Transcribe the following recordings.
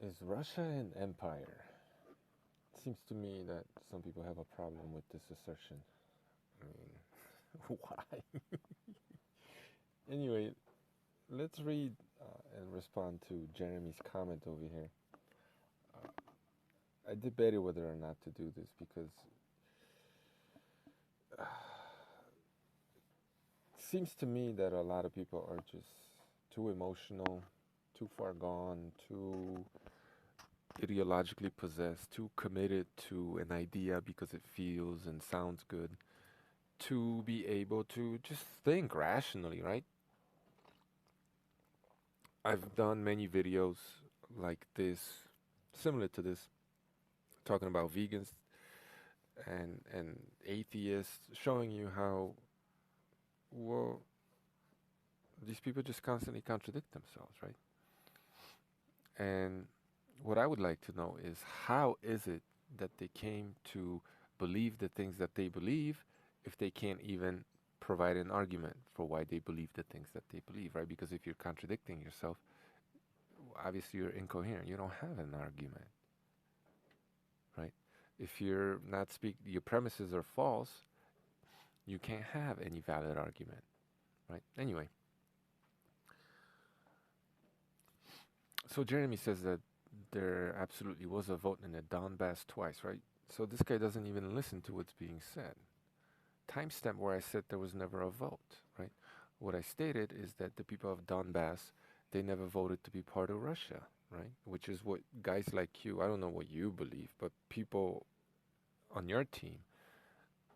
Is Russia an empire? It seems to me that some people have a problem with this assertion. I mean, why? Anyway, let's read and respond to Jeremy's comment over here. Uh, I debated whether or not to do this because it seems to me that a lot of people are just too emotional, too far gone, too ideologically possessed, too committed to an idea because it feels and sounds good, to be able to just think rationally, right? I've done many videos like this, similar to this, talking about vegans and atheists, showing you how, well, these people just constantly contradict themselves, right? And what I would like to know is, how is it that they came to believe the things that they believe if they can't even provide an argument for why they believe the things that they believe, right? Because if you're contradicting yourself, obviously you're incoherent. You don't have an argument, right? If you're not your premises are false, you can't have any valid argument, right? Anyway, so Jeremy says that there absolutely was a vote in the Donbass twice, right? So this guy doesn't even listen to what's being said. Timestamp where I said there was never a vote, right? What I stated is that the people of Donbass, they never voted to be part of Russia, right? Which is what guys like you, I don't know what you believe, but people on your team,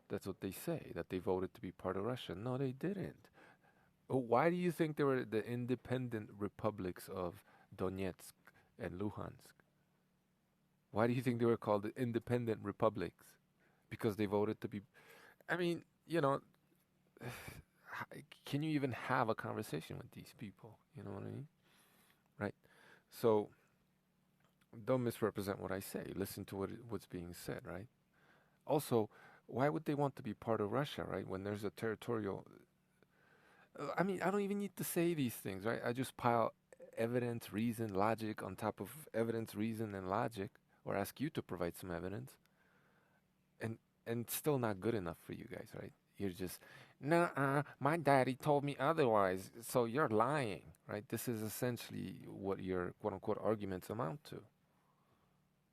that's what they say, that they voted to be part of Russia. No, they didn't. Why do you think there were the independent republics of Donetsk and Luhansk? Why do you think they were called the independent republics? Because they voted to be. I mean, you know, can you even have a conversation with these people? You know what I mean? Right? So don't misrepresent what I say. Listen to what's being said, right? Also, why would they want to be part of Russia, right? When there's a territorial. I mean, I don't even need to say these things, right? I just pile evidence, reason, logic on top of evidence, reason, and logic, or ask you to provide some evidence, and it's still not good enough for you guys, right? You're just, nah, my daddy told me otherwise, so you're lying, right? This is essentially what your quote unquote arguments amount to.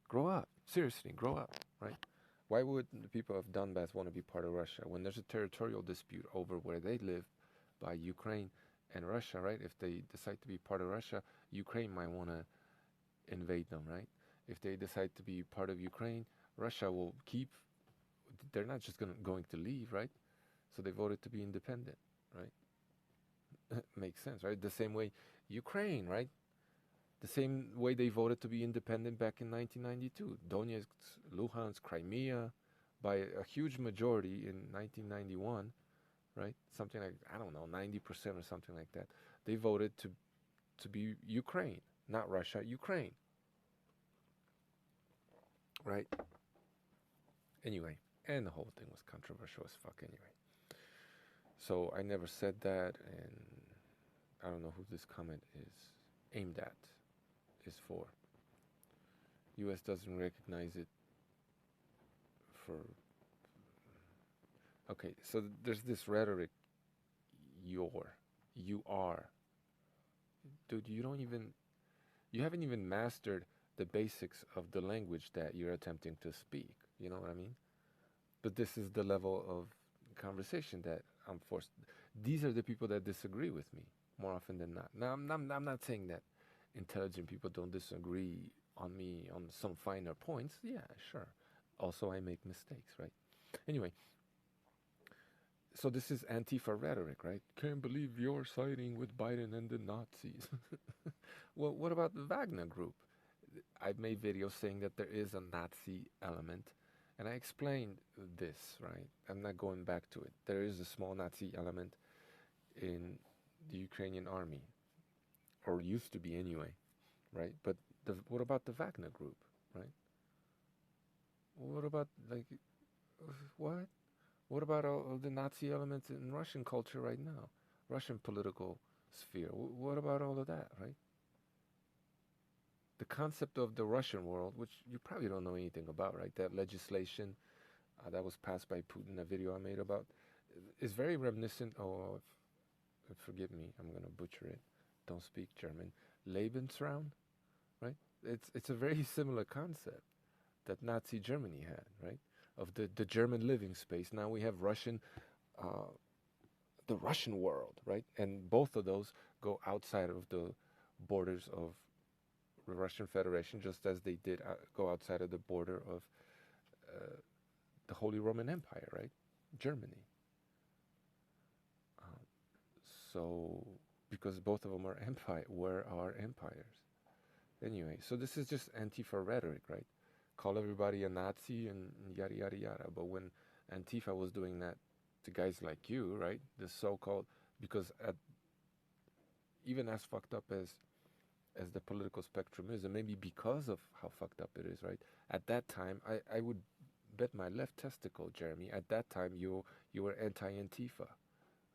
Grow up. Seriously, grow up, right? Why would the people of Donbass want to be part of Russia when there's a territorial dispute over where they live by Ukraine and Russia, right? If they decide to be part of Russia, Ukraine might want to invade them, right? If they decide to be part of Ukraine, Russia will keep, they're not just going to leave, right? So they voted to be independent, right? Makes sense, right? The same way Ukraine, right? The same way they voted to be independent back in 1992. Donetsk, Luhansk, Crimea, by a huge majority in 1991, right? Something like, I don't know, 90% or something like that. They voted to be Ukraine, not Russia, Ukraine, right? Anyway, and the whole thing was controversial as fuck anyway. So I never said that, and I don't know who this comment is aimed at, is for. US doesn't recognize it for. Okay, so there's this rhetoric, you're, you are. Dude, you haven't even mastered the basics of the language that you're attempting to speak. You know what I mean? But this is the level of conversation that I'm forced. These are the people that disagree with me more often than not. Now, I'm not saying that intelligent people don't disagree on me on some finer points. Yeah, sure. Also, I make mistakes, right? Anyway, so this is Antifa rhetoric, right? Can't believe you're siding with Biden and the Nazis. Well, what about the Wagner Group? I've made videos saying that there is a Nazi element, and I explained this, right? I'm not going back to it. There is a small Nazi element in the Ukrainian army, or used to be anyway, right? But what about the Wagner Group, right? What about, like, what? What about all the Nazi elements in Russian culture right now? Russian political sphere. What about all of that, right? the concept of the Russian world, which you probably don't know anything about, right? That legislation that was passed by Putin, a video I made about, is very reminiscent. Oh, forgive me, I'm gonna butcher it. Don't speak German. Lebensraum, right? It's a very similar concept that Nazi Germany had, right? Of the German living space. Now we have uh, the Russian world, right? And both of those go outside of the borders of the Russian Federation, just as they did go outside of the border of uh, the Holy Roman Empire, right? Germany. Um, so, because both of them are empire, were our empires. Anyway, so this is just Antifa rhetoric, right? Call everybody a Nazi and yada yada yada. But when Antifa was doing that to guys like you, right? The so-called, because even as fucked up as the political spectrum is, and maybe because of how fucked up it is, right? At that time, I would bet my left testicle, Jeremy. At that time, you were anti-Antifa,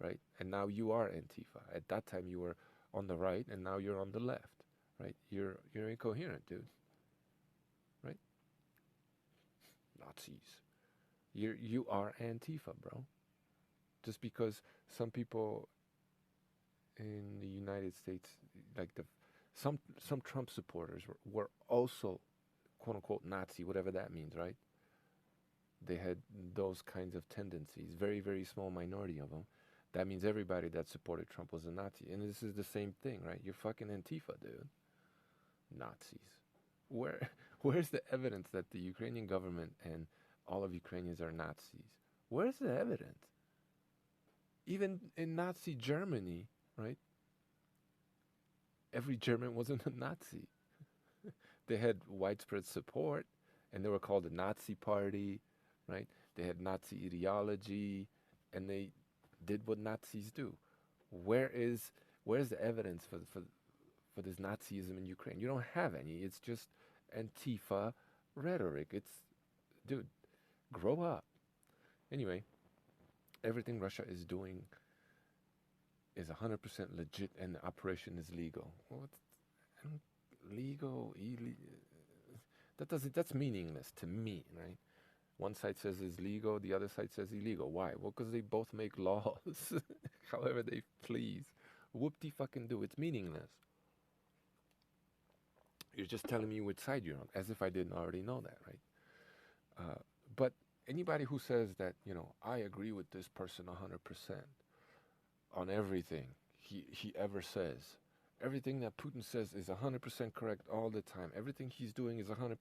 right? And now you are Antifa. At that time, you were on the right, and now you're on the left, right? You're incoherent, dude, right? Nazis. You are Antifa, bro. Just because some people in the United States, like some Trump supporters were also quote unquote Nazi, whatever that means, right? They had those kinds of tendencies, very, very small minority of them. That means everybody that supported Trump was a Nazi. And this is the same thing, right? You're fucking Antifa, dude. Nazis. Where, where's the evidence that the Ukrainian government and all of Ukrainians are Nazis? Where's the evidence? Even in Nazi Germany, right? Every German wasn't a Nazi. They had widespread support, and they were called the Nazi Party, right? They had Nazi ideology, and they did what Nazis do. Where is where's the evidence for this Nazism in Ukraine? You don't have any. It's just Antifa rhetoric. It's, dude, grow up. Anyway, everything Russia is doing is 100% legit, and the operation is legal. What? Legal, illegal? That's meaningless to me, right? One side says it's legal, the other side says illegal. Why? Well, because they both make laws however they please. Whoop-de fucking do. It's meaningless. You're just telling me which side you're on, as if I didn't already know that, right? But anybody who says that, I agree with this person 100% on everything he ever says, everything that Putin says is 100% correct all the time. Everything he's doing is 100%.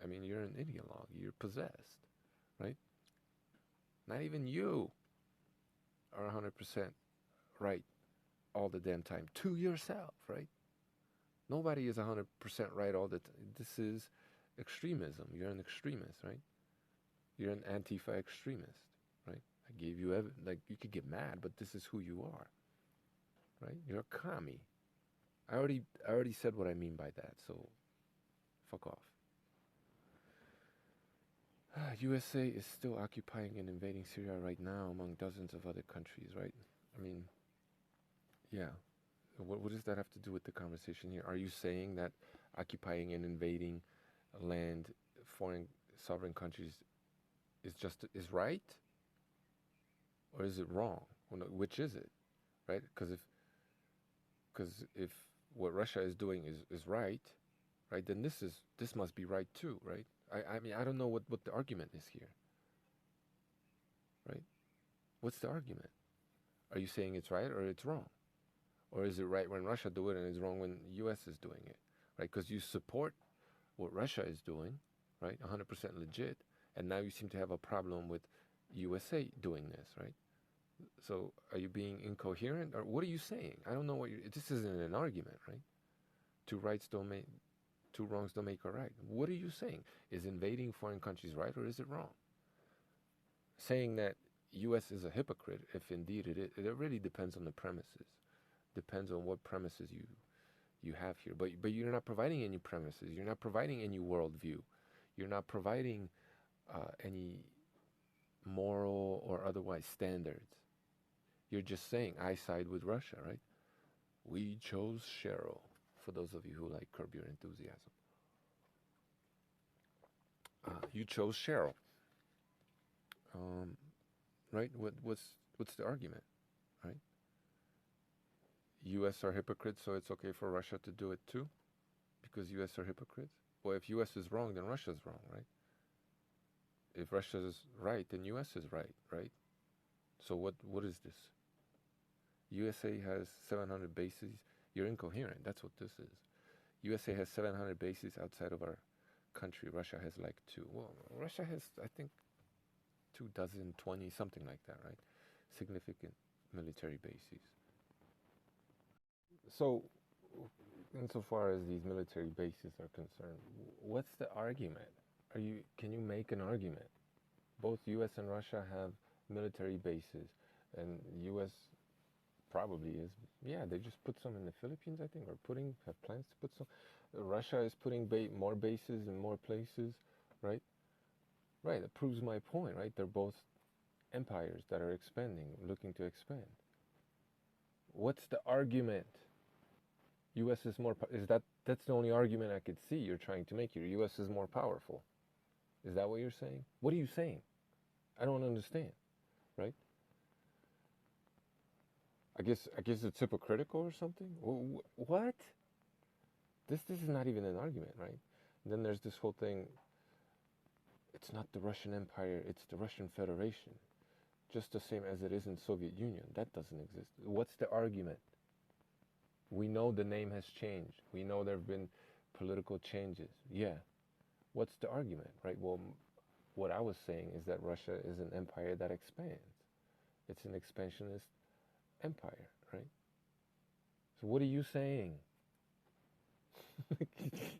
I mean, you're an ideologue. You're possessed, right? Not even you are 100% right all the damn time to yourself, right? Nobody is 100% right all the time. This is extremism. You're an extremist, right? You're an Antifa extremist, right? I gave you like you could get mad, but this is who you are, right? You're a commie. I already said what I mean by that, so fuck off. USA is still occupying and invading Syria right now, among dozens of other countries, right? I mean, yeah. What does that have to do with the conversation here? Are you saying that occupying and invading land, foreign sovereign countries, is right, or is it wrong? Well, no, which is it, right? Because if what Russia is doing is right, right, then this must be right too, right? I mean, I don't know what the argument is here, right? What's the argument? Are you saying it's right or it's wrong? Or is it right when Russia do it and it's wrong when U.S. is doing it, right? Because you support what Russia is doing, right? 100% legit, and now you seem to have a problem with USA doing this, right? So are you being incoherent, or what are you saying? I don't know what you. This isn't an argument, right? Two wrongs don't make a right. What are you saying? Is invading foreign countries right or is it wrong? Saying that U.S. is a hypocrite, if indeed it is, it really depends on the premises. Depends on what premises you have here. But you're not providing any premises. You're not providing any worldview. You're not providing any moral or otherwise standards. You're just saying, I side with Russia, right? We chose Cheryl for those of you who like Curb Your Enthusiasm. You chose Cheryl, um, right? What's the argument, right? U.S. are hypocrites, so it's okay for Russia to do it too, because U.S. are hypocrites. Well, if U.S. is wrong, then Russia's wrong, right? If Russia is right, then U.S. is right, right? So what is this? USA has 700 bases. You're incoherent. That's what this is. USA has 700 bases outside of our country. Russia has like 2. Well, Russia has, I think, 24, 20, something like that, right? Significant military bases. So, insofar as these military bases are concerned, what's the argument? Can you make an argument? Both U.S. and Russia have military bases, and U.S. probably is. Yeah, they just put some in the Philippines, I think, or have plans to put some. Russia is putting more bases in more places, right? Right, that proves my point, right? They're both empires that are expanding, looking to expand. What's the argument? U.S. is more. That's the only argument I could see you're trying to make here. U.S. is more powerful. Is that what you're saying? What are you saying? I don't understand, right? I guess it's hypocritical or something. What? This is not even an argument, right? And then there's this whole thing. It's not the Russian Empire. It's the Russian Federation, just the same as it is in Soviet Union. That doesn't exist. What's the argument? We know the name has changed. We know there have been political changes. Yeah. What's the argument, right? Well, what I was saying is that Russia is an empire that expands. It's an expansionist empire, right? So what are you saying?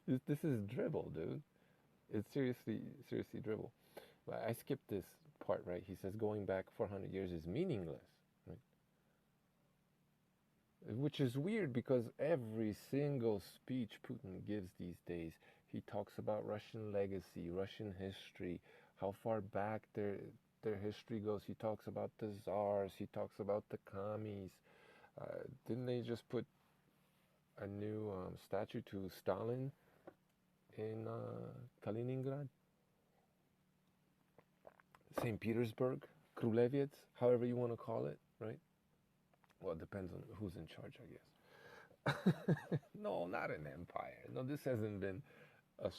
This is dribble, dude. It's seriously dribble. But I skipped this part, right? He says going back 400 years is meaningless, right? Which is weird because every single speech Putin gives these days, he talks about Russian legacy, Russian history, how far back their history goes. He talks about the czars. He talks about the commies. Didn't they just put a new statue to Stalin in Kaliningrad? St. Petersburg, Krulevets, however you want to call it, right? Well, it depends on who's in charge, I guess. No, not an empire. No, this hasn't been a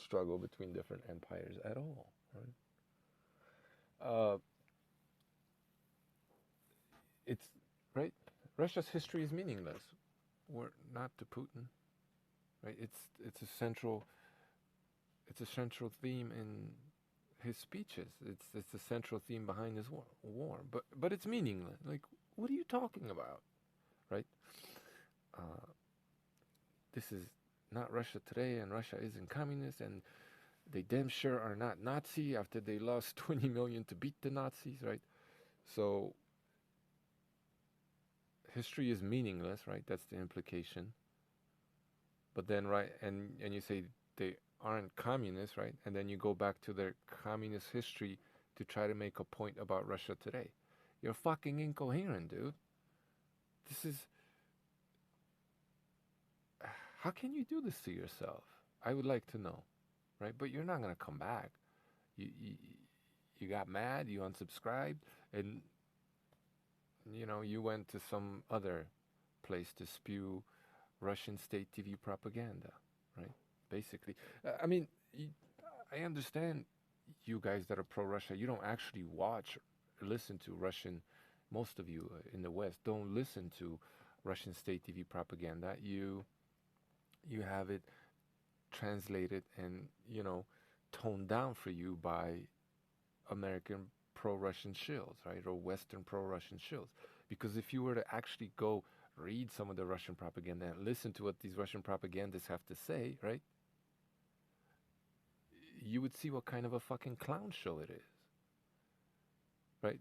struggle between different empires at all, right? It's right. Russia's history is meaningless. We're not to Putin, right? It's a central theme in his speeches. It's the central theme behind his war. But it's meaningless. Like, what are you talking about, right? This is not Russia today, and Russia isn't communist, and they damn sure are not Nazi after they lost 20 million to beat the Nazis, right? So history is meaningless, right? That's the implication. But then, right, and you say they aren't communists, right? And then you go back to their communist history to try to make a point about Russia today. You're fucking incoherent, dude. This is... How can you do this to yourself? I would like to know, right? But you're not going to come back. You got mad, you unsubscribed, and, you know, you went to some other place to spew Russian state TV propaganda, right? Basically. I mean, I understand you guys that are pro-Russia, you don't actually watch or listen to Russian, most of you in the West don't listen to Russian state TV propaganda. You have it translated and, you know, toned down for you by American pro-Russian shills, right? Or Western pro-Russian shills. Because if you were to actually go read some of the Russian propaganda and listen to what these Russian propagandists have to say, right? You would see what kind of a fucking clown show it is. Right?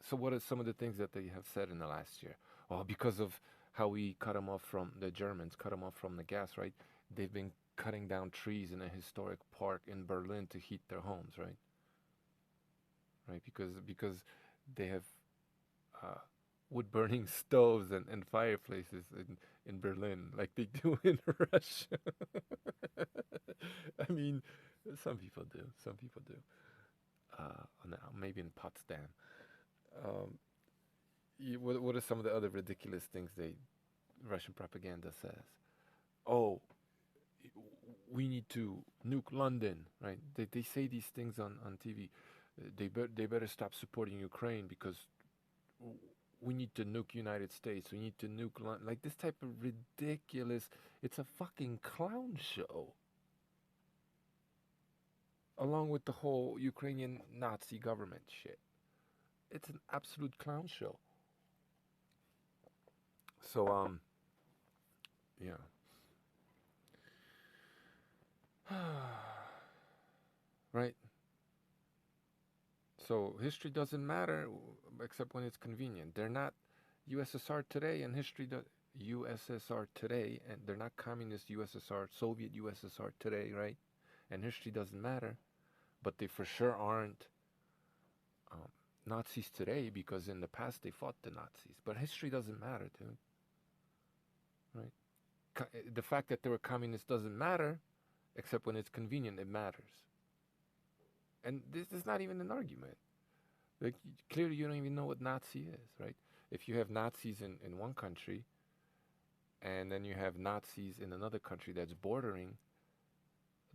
So what are some of the things that they have said in the last year? Well, because of how we cut them off from, the Germans cut them off from the gas, right? They've been cutting down trees in a historic park in Berlin to heat their homes, right? Right? Because they have wood-burning stoves and fireplaces in Berlin like they do in Russia. I mean, some people do. Some people do. Now maybe in Potsdam. Um, what are some of the other ridiculous things they Russian propaganda says? Oh, we need to nuke London, right? They say these things on TV. They better stop supporting Ukraine because we need to nuke United States. We need to nuke London. Like this type of ridiculous. It's a fucking clown show. Along with the whole Ukrainian Nazi government shit. It's an absolute clown show. So yeah. Right? So history doesn't matter except when it's convenient. They're not USSR today and USSR today, and they're not communist USSR, Soviet USSR today, right? And history doesn't matter, but they for sure aren't um, Nazis today because in the past they fought the Nazis. But history doesn't matter, dude. Right? The fact that they were communists doesn't matter, except when it's convenient. It matters, and this is not even an argument. Like clearly, you don't even know what Nazi is, right? If you have Nazis in one country, and then you have Nazis in another country that's bordering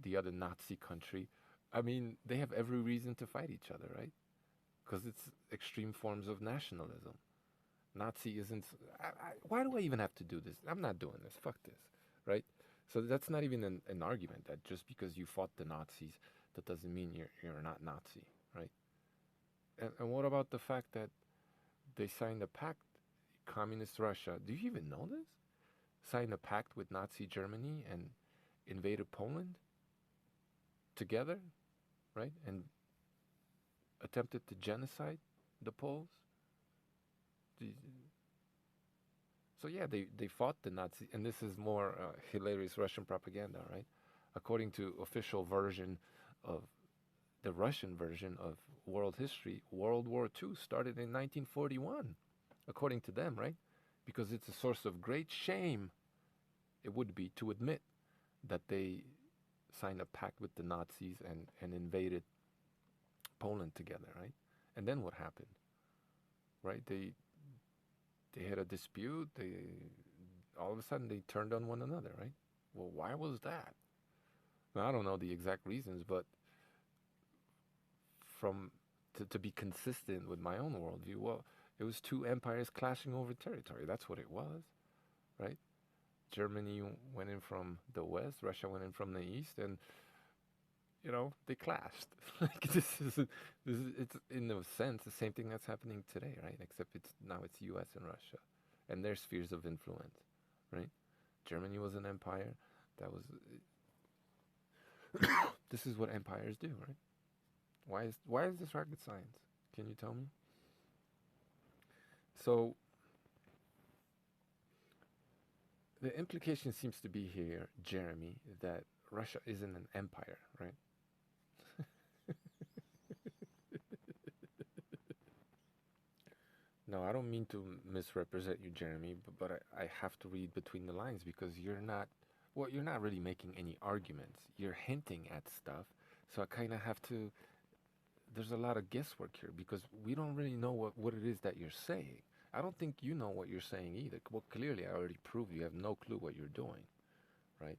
the other Nazi country, I mean, they have every reason to fight each other, right? Because it's extreme forms of nationalism. Nazi isn't. Why do I even have to do this? I'm not doing this. Fuck this, right? So that's not even an argument that just because you fought the Nazis, that doesn't mean you're not Nazi, right? And what about the fact that they signed a pact, communist Russia? Do you even know this? Signed a pact with Nazi Germany and invaded Poland together, right? And attempted to genocide the Poles. So yeah, they fought the Nazis, and this is more hilarious Russian propaganda, right? According to official version of the Russian version of world history, World War II started in 1941, according to them, right? Because it's a source of great shame, it would be, to admit that they signed a pact with the Nazis and invaded Poland together, right? And then what happened, right? They had a dispute. They all of a sudden they turned on one another, right? Well, why was that? Now, I don't know the exact reasons, but from to be consistent with my own worldview, well, it was two empires clashing over territory. That's what it was, right? Germany went in from the west, Russia went in from the east, and they clashed. Like it's in a sense the same thing that's happening today, right? Except it's U.S. and Russia, and their spheres of influence, right? Germany was an empire. That was. This is what empires do, right? Why is this rocket science? Can you tell me? So the implication seems to be here, Jeremy, that Russia isn't an empire, right? No, I don't mean to misrepresent you, Jeremy, but I have to read between the lines because you're not really making any arguments. You're hinting at stuff. So I kind of have to, there's a lot of guesswork here because we don't really know what it is that you're saying. I don't think you know what you're saying either. Well, clearly, I already proved you have no clue what you're doing, right?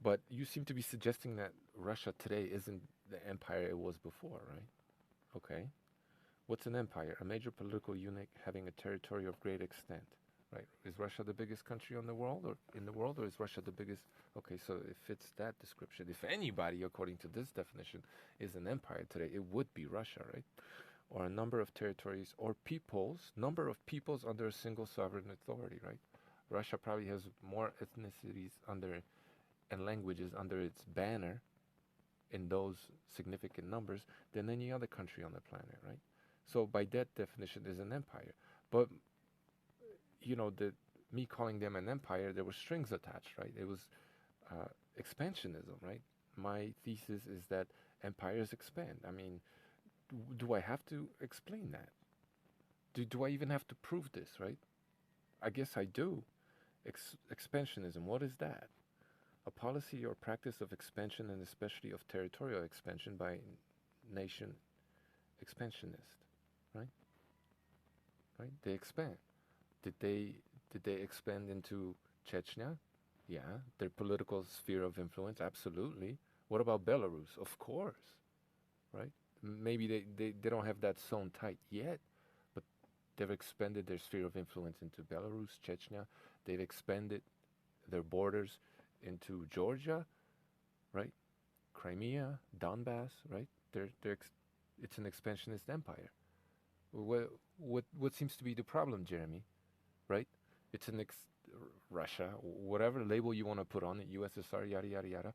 But you seem to be suggesting that Russia today isn't the empire it was before, right? Okay. What's an empire? A major political unit having a territory of great extent, right? Is Russia the biggest country on the world, or in the world, or is Russia the biggest? Okay, so it fits that description. If anybody, according to this definition, is an empire today, it would be Russia, right? Or a number of territories or number of peoples under a single sovereign authority, right? Russia probably has more ethnicities under and languages under its banner in those significant numbers than any other country on the planet, right? So by that definition, is an empire. But the me calling them an empire, there were strings attached, right? It was expansionism, right? My thesis is that empires expand. I mean, do I have to explain that? Do I even have to prove this, right? I guess I do. Expansionism, what is that? A policy or practice of expansion and especially of territorial expansion by nation expansionist, right? Right? They expand. Did they did they expand into Chechnya? Yeah. Their political sphere of influence? Absolutely. What about Belarus? Of course, right? Maybe they don't have that sewn tight yet, but they've expanded their sphere of influence into Belarus, Chechnya. They've expanded their borders into Georgia, right? Crimea, Donbass, right? It's an expansionist empire. What seems to be the problem, Jeremy? Right? It's an Russia, whatever label you want to put on it, USSR, yada yada yada.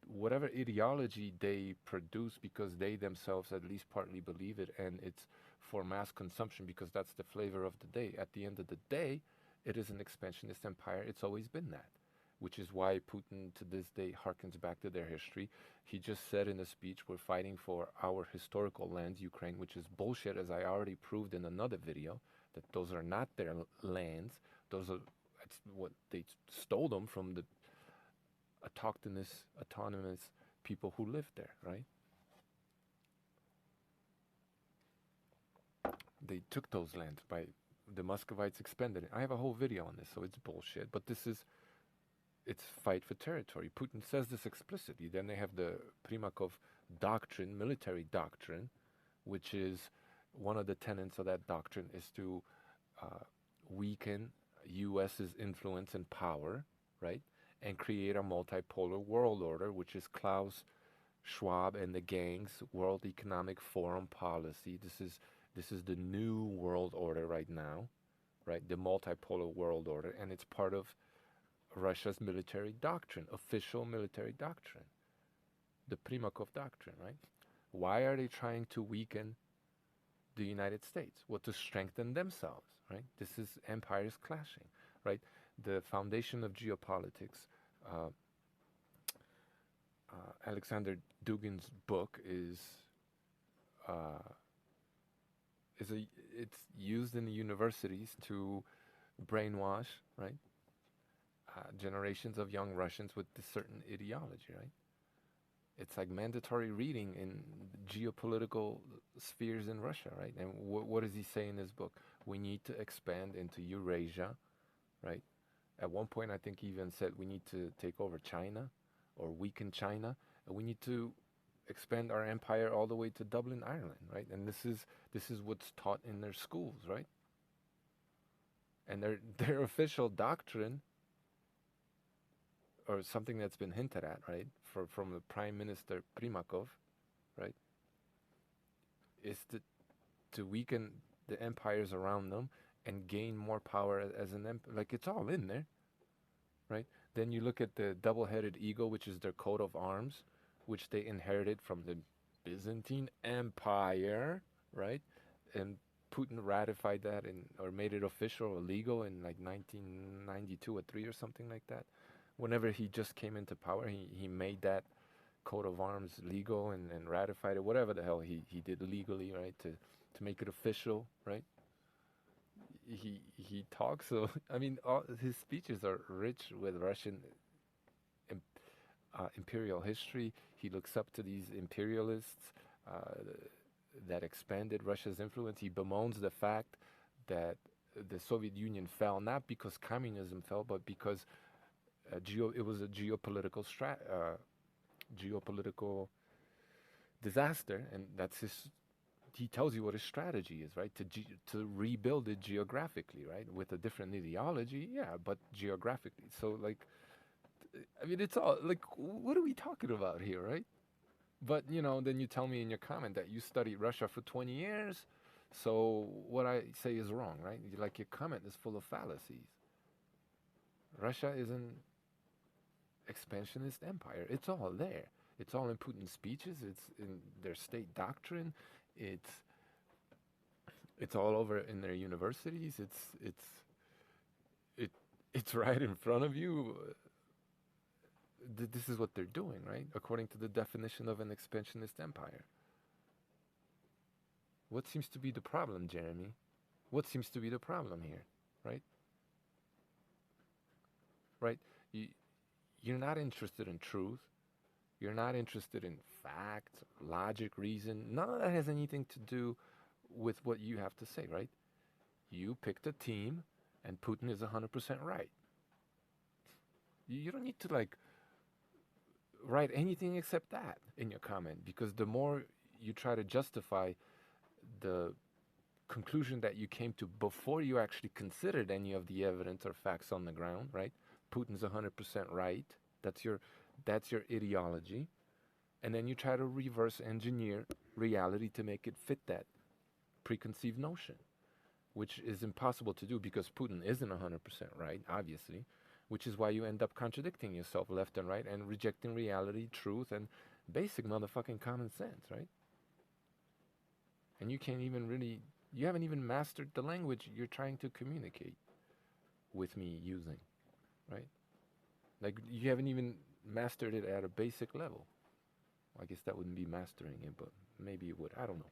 Whatever ideology they produce because they themselves at least partly believe it, and it's for mass consumption because that's the flavor of the day. At the end of the day, it is an expansionist empire. It's always been that, which is why Putin to this day harkens back to their history. He just said in a speech, we're fighting for our historical lands, Ukraine, which is bullshit, as I already proved in another video, that those are not their lands. Those are, that's what they stole them from the autonomous people who lived there, right? They took those lands by the Muscovites expended it. I have a whole video on this, so it's bullshit. But this is it's fight for territory. Putin says this explicitly. Then they have the Primakov doctrine, military doctrine, which is one of the tenets of that doctrine is to weaken U.S.'s influence and power, right? And create a multipolar world order, which is Klaus Schwab and the gang's World Economic Forum policy. This is the new world order right now, right? The multipolar world order, and it's part of Russia's military doctrine, official military doctrine, the Primakov doctrine, right? Why are they trying to weaken the United States? Well, to strengthen themselves, right? This is empires clashing, right? The foundation of geopolitics. Uh, Alexander Dugin's book uh, it's used in the universities to brainwash, right? Generations of young Russians with this certain ideology, right? It's like mandatory reading in geopolitical spheres in Russia, right? And what does he say in his book? We need to expand into Eurasia, right? At one point, I think he even said we need to take over China or weaken China. And we need to expand our empire all the way to Dublin, Ireland, right? And this is what's taught in their schools, right? And their official doctrine, or something that's been hinted at, right, from the Prime Minister Primakov, right, is to weaken the empires around them and gain more power as an empire. Like, it's all in there, right? Then you look at the double-headed eagle, which is their coat of arms, which they inherited from the Byzantine Empire, right? And Putin ratified that or made it official or legal in like 1992 or 3 or something like that. Whenever he just came into power, he made that coat of arms legal and ratified it, whatever the hell he did legally, right, to make it official, right? He talks, so I mean, all his speeches are rich with Russian imperial history. He looks up to these imperialists that expanded Russia's influence. He bemoans the fact that the Soviet Union fell, not because communism fell, but because it was a geopolitical disaster, and that's his. He tells you what his strategy is, right? To rebuild it geographically, right, with a different ideology, yeah, but geographically. So, like, I mean, it's all like, what are we talking about here, right? But then you tell me in your comment that you studied Russia for 20 years, so what I say is wrong, right? Like, your comment is full of fallacies. Russia is an expansionist empire. It's all there. It's all in Putin's speeches. It's in their state doctrine. It's all over in their universities. It's right in front of you. This is what they're doing, right? According to the definition of an expansionist empire. What seems to be the problem, Jeremy? What seems to be the problem here, right? right? You, you're not interested in truth. You're not interested in fact, logic, reason. None of that has anything to do with what you have to say, right? You picked a team, and Putin is 100% right. You don't need to like write anything except that in your comment, because the more you try to justify the conclusion that you came to before you actually considered any of the evidence or facts on the ground, right? Putin's 100% right. That's your that's your ideology. And then you try to reverse engineer reality to make it fit that preconceived notion, which is impossible to do because Putin isn't 100% right, obviously, which is why you end up contradicting yourself left and right and rejecting reality, truth, and basic motherfucking common sense, right? And you can't even really, you haven't even mastered the language you're trying to communicate with me using, right? Like, you haven't even mastered it at a basic level. I guess that wouldn't be mastering it, but maybe it would. I don't know.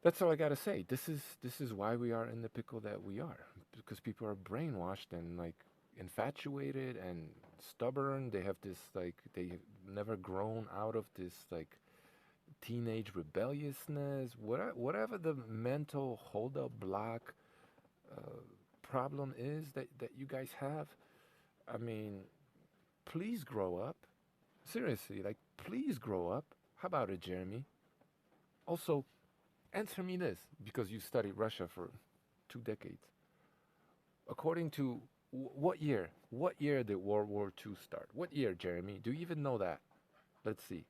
That's all I gotta say. This is why we are in the pickle that we are, because people are brainwashed and like infatuated and stubborn. They have this like they've never grown out of this like teenage rebelliousness. Whatever the mental holdup block uh, problem is that you guys have. I mean, please grow up. Seriously, like please grow up. How about it, Jeremy? Also, answer me this, because you studied Russia for 2 decades. According to what year? What year did World War II start? What year, Jeremy? Do you even know that? Let's see.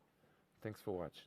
Thanks for watching.